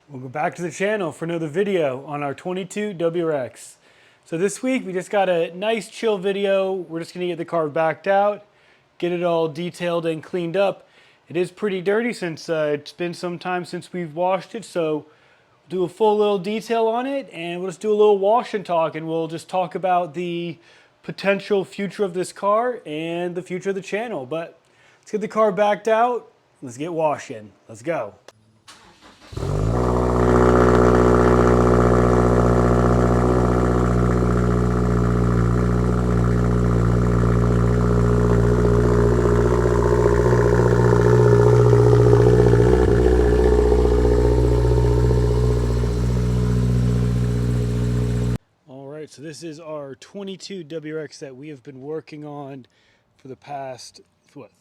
Welcome back to the channel for another video on our 22 WRX. So this week we just got a nice chill video. We're just gonna get the car backed out, get it all detailed and cleaned up. It is pretty dirty since it's been some time since we've washed it, so do a full little detail on it and we'll just do a little wash and talk, and we'll just talk about the potential future of this car and the future of the channel. But let's get the car backed out, let's get washing, let's go. So this is our 22 WRX that we have been working on for the past,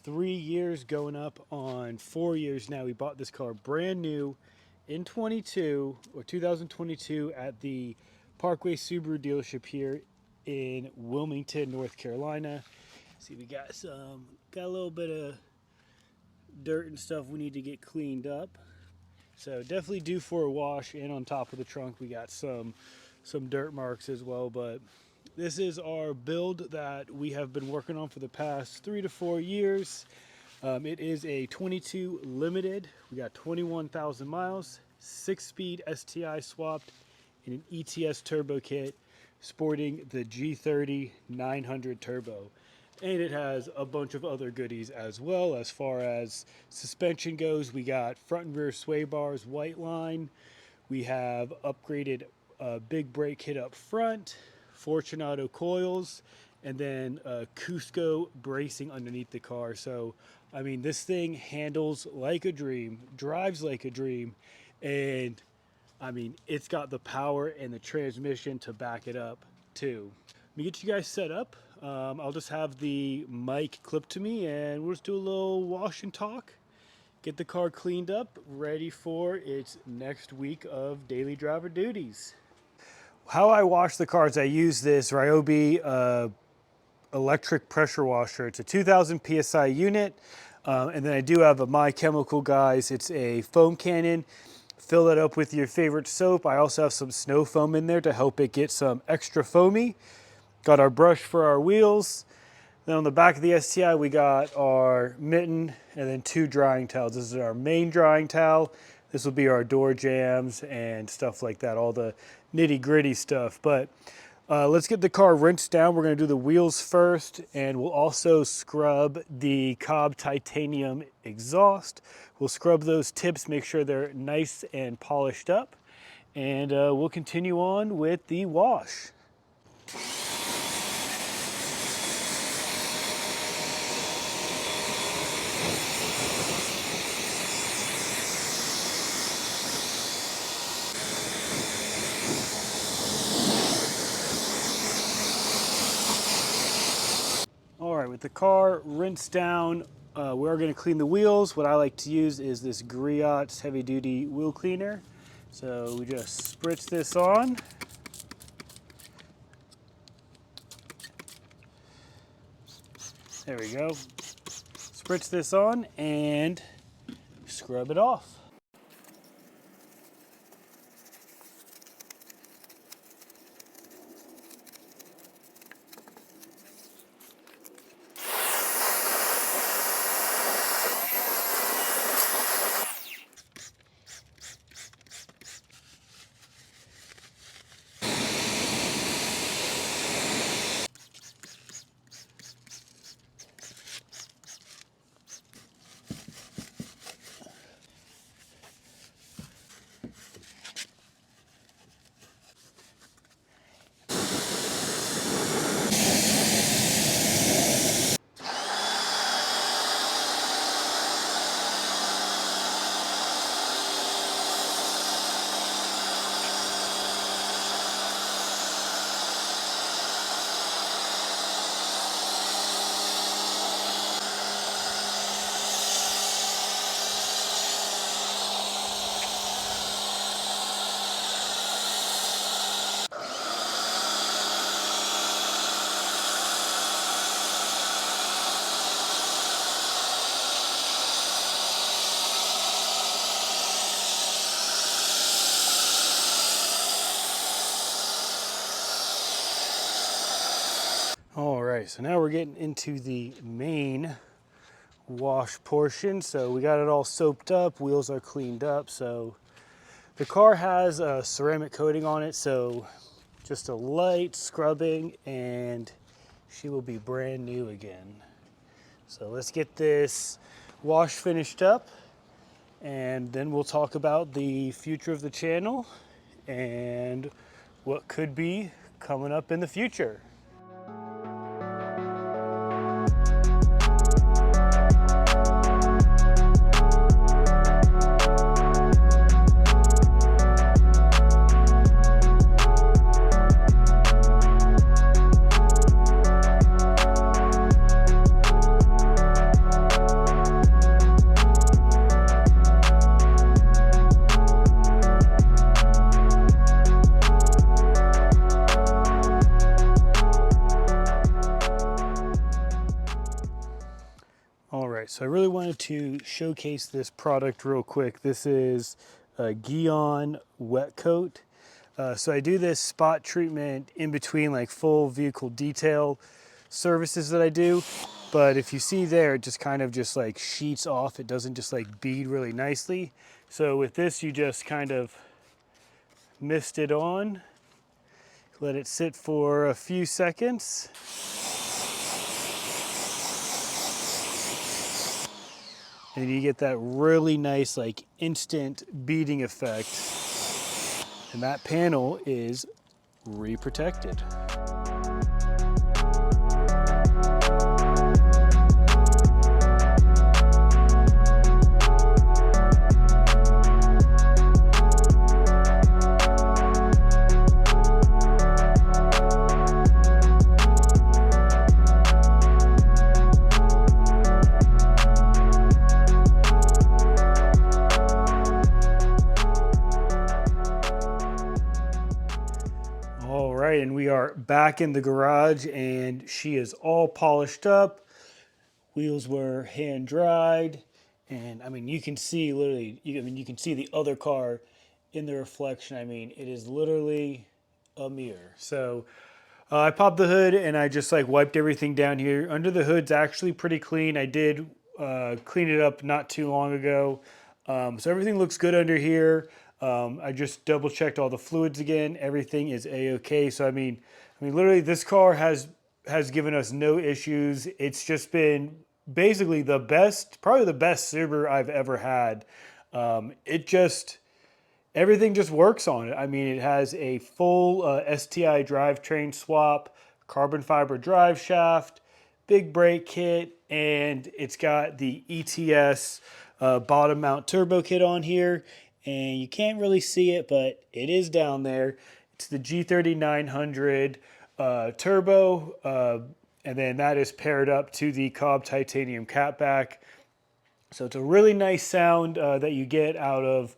3 years, going up on 4 years now. We bought this car brand new in 2022 at the Parkway Subaru dealership here in Wilmington, North Carolina. See, we got a little bit of dirt and stuff we need to get cleaned up. So definitely due for a wash, and on top of the trunk we got some dirt marks as well. But this is our build that we have been working on for the past 3 to 4 years. It is a 22 Limited. We got 21,000 miles, 6-speed STI swapped in an ETS turbo kit, sporting the G30 900 turbo. And it has a bunch of other goodies as well. As far as suspension goes, we got front and rear sway bars, white line. We have upgraded big brake kit up front, Fortunato coils, and then Cusco bracing underneath the car. So, I mean, this thing handles like a dream, drives like a dream, and I mean, it's got the power and the transmission to back it up too. Let me get you guys set up. I'll just have the mic clipped to me and we'll just do a little wash and talk. Get the car cleaned up, ready for its next week of daily driver duties. How I wash the car is I use this Ryobi electric pressure washer. It's a 2000 PSI unit. And then I do have a My Chemical, guys. It's a foam cannon. Fill that up with your favorite soap. I also have some snow foam in there to help it get some extra foamy. Got our brush for our wheels. Then on the back of the STI, we got our mitten and then 2 drying towels. This is our main drying towel. This will be our door jams and stuff like that, all the nitty gritty stuff. But let's get the car rinsed down. We're gonna do the wheels first, and we'll also scrub the Cobb titanium exhaust. We'll scrub those tips, make sure they're nice and polished up, and we'll continue on with the wash. All right, with the car rinsed down, we are going to clean the wheels. What I like to use is this Griots heavy duty wheel cleaner. So we just spritz this on. There we go. Spritz this on and scrub it off. right, so now we're getting into the main wash portion. So we got it all soaped up, wheels are cleaned up. So the car has a ceramic coating on it, so just a light scrubbing and she will be brand new again. So let's get this wash finished up and then we'll talk about the future of the channel and what could be coming up in the future. So I really wanted to showcase this product real quick. This is a Gyeon Wet Coat. So I do this spot treatment in between like full vehicle detail services that I do. But if you see there, it just kind of just like sheets off. It doesn't just like bead really nicely. So with this, you just kind of mist it on, let it sit for a few seconds. And you get that really nice, like instant beading effect. And that panel is re-protected. And we are back in the garage and she is all polished up. Wheels were hand dried. And I mean, you can see literally, you can see the other car in the reflection. I mean, it is literally a mirror. So I popped the hood and I just like wiped everything down here. Under the hood's actually pretty clean. I did clean it up not too long ago. So everything looks good under here. I just double checked all the fluids again. Everything is a-okay. So I mean, literally this car has given us no issues. It's just been basically the best, probably the best Subaru I've ever had. Everything just works on it. I mean, it has a full STI drivetrain swap, carbon fiber drive shaft, big brake kit, and it's got the ETS bottom mount turbo kit on here. And you can't really see it, but it is down there. It's the G3900 turbo, and then that is paired up to the Cobb titanium catback. So it's a really nice sound that you get out of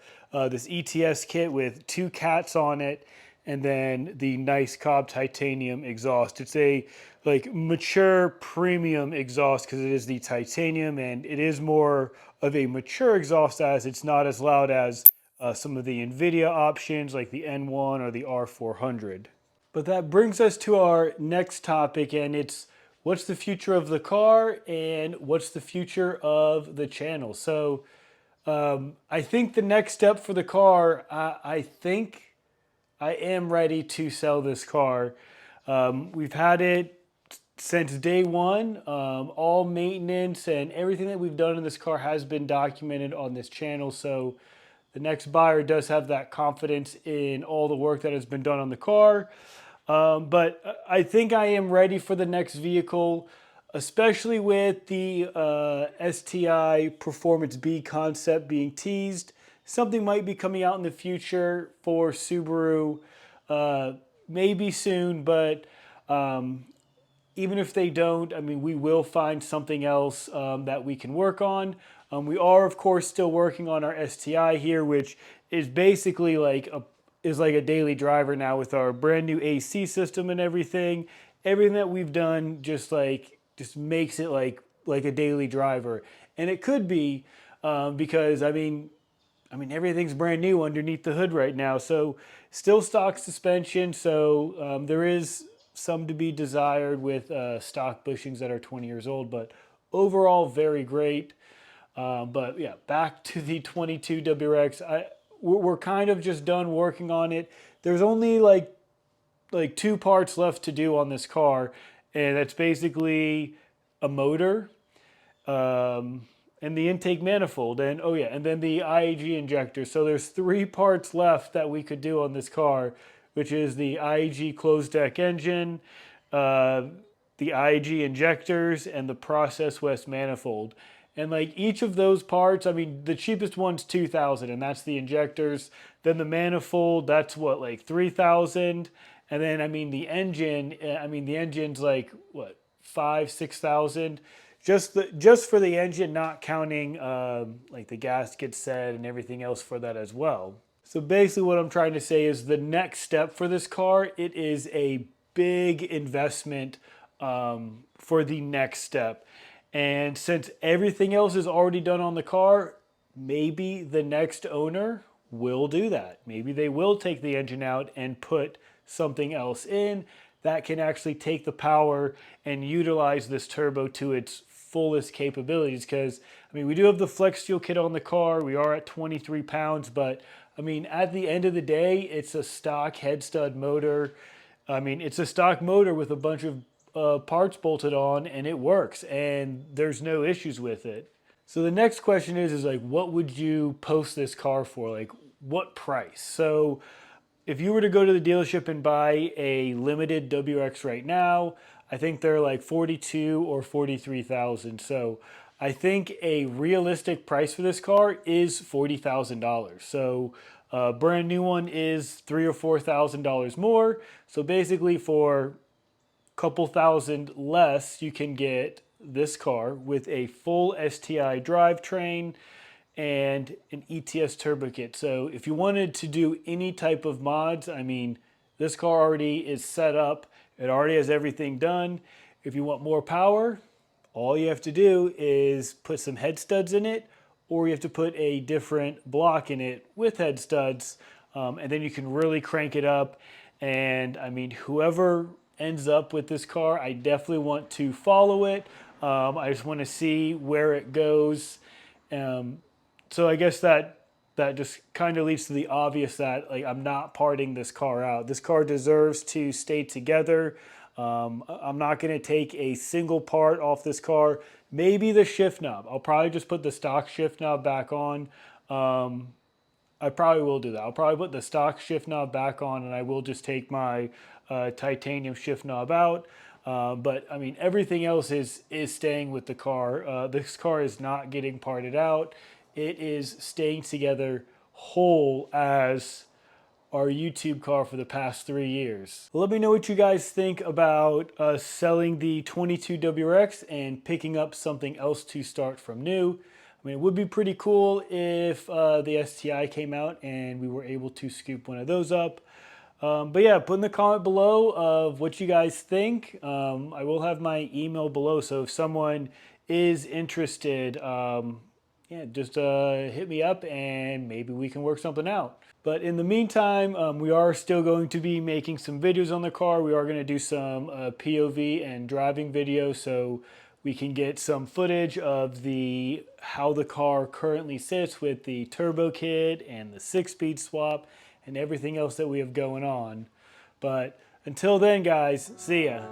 this ETS kit with two cats on it, and then the nice Cobb titanium exhaust. It's a like mature premium exhaust because it is the titanium, and it is more of a mature exhaust as it's not as loud as some of the NVIDIA options like the N1 or the R400. But that brings us to our next topic, and it's what's the future of the car and what's the future of the channel. So I think the next step for the car, I think I am ready to sell this car. We've had it since day one. All maintenance and everything that we've done in this car has been documented on this channel. So the next buyer does have that confidence in all the work that has been done on the car. But I think I am ready for the next vehicle, especially with the STI Performance B concept being teased. Something might be coming out in the future for Subaru, maybe soon, but even if they don't, I mean, we will find something else that we can work on. We are, of course, still working on our STI here, which is basically like a daily driver now with our brand new AC system and everything. Everything that we've done just makes it like a daily driver, and it could be because I mean everything's brand new underneath the hood right now. So still stock suspension. So there is some to be desired with stock bushings that are 20 years old, but overall very great. But yeah, back to the 22 WRX. We're kind of just done working on it. There's only like two parts left to do on this car, and that's basically a motor, and the intake manifold, and oh yeah, and then the IAG injector. So there's three parts left that we could do on this car, which is the IAG closed deck engine, uh, the IAG injectors, and the process west manifold. And like each of those parts, I mean, the cheapest one's 2,000, and that's the injectors. Then the manifold, that's what, like 3,000. And then I mean the engine, the engine's like what, 5,000 to 6,000, just for the engine, not counting like the gasket set and everything else for that as well. So basically what I'm trying to say is the next step for this car, it is a big investment for the next step. And since everything else is already done on the car, maybe the next owner will do that. Maybe they will take the engine out and put something else in that can actually take the power and utilize this turbo to its fullest capabilities. Because I mean, we do have the flex fuel kit on the car. We are at 23 pounds, but I mean, at the end of the day, it's a stock head stud motor. I mean, it's a stock motor with a bunch of parts bolted on, and it works, and there's no issues with it. So the next question is like, what would you post this car for? Like, what price? So if you were to go to the dealership and buy a limited WRX right now, I think they're like 42 or 43,000. So I think a realistic price for this car is $40,000. So a brand new one is $3,000 or $4,000 more. So basically for couple thousand less, you can get this car with a full STI drivetrain and an ETS turbo kit. So if you wanted to do any type of mods, I mean, this car already is set up. It already has everything done. If you want more power, all you have to do is put some head studs in it, or you have to put a different block in it with head studs, and then you can really crank it up. And I mean, whoever ends up with this car, I definitely want to follow it. I just want to see where it goes. So I guess that just kind of leads to the obvious that like I'm not parting this car out. This car deserves to stay together. I'm not going to take a single part off this car. Maybe the shift knob. I'll probably just put the stock shift knob back on. I probably will do that. I'll probably put the stock shift knob back on, and I will just take my titanium shift knob out. But I mean, everything else is staying with the car. This car is not getting parted out. It is staying together whole as our YouTube car for the past 3 years. Let me know what you guys think about selling the 22 WRX and picking up something else to start from new. I mean, it would be pretty cool if the STI came out and we were able to scoop one of those up. But yeah, put in the comment below of what you guys think. I will have my email below, so if someone is interested, yeah, just hit me up and maybe we can work something out. But in the meantime, we are still going to be making some videos on the car. We are going to do some POV and driving videos so we can get some footage of how the car currently sits with the turbo kit and the 6-speed swap and everything else that we have going on. But until then, guys, see ya.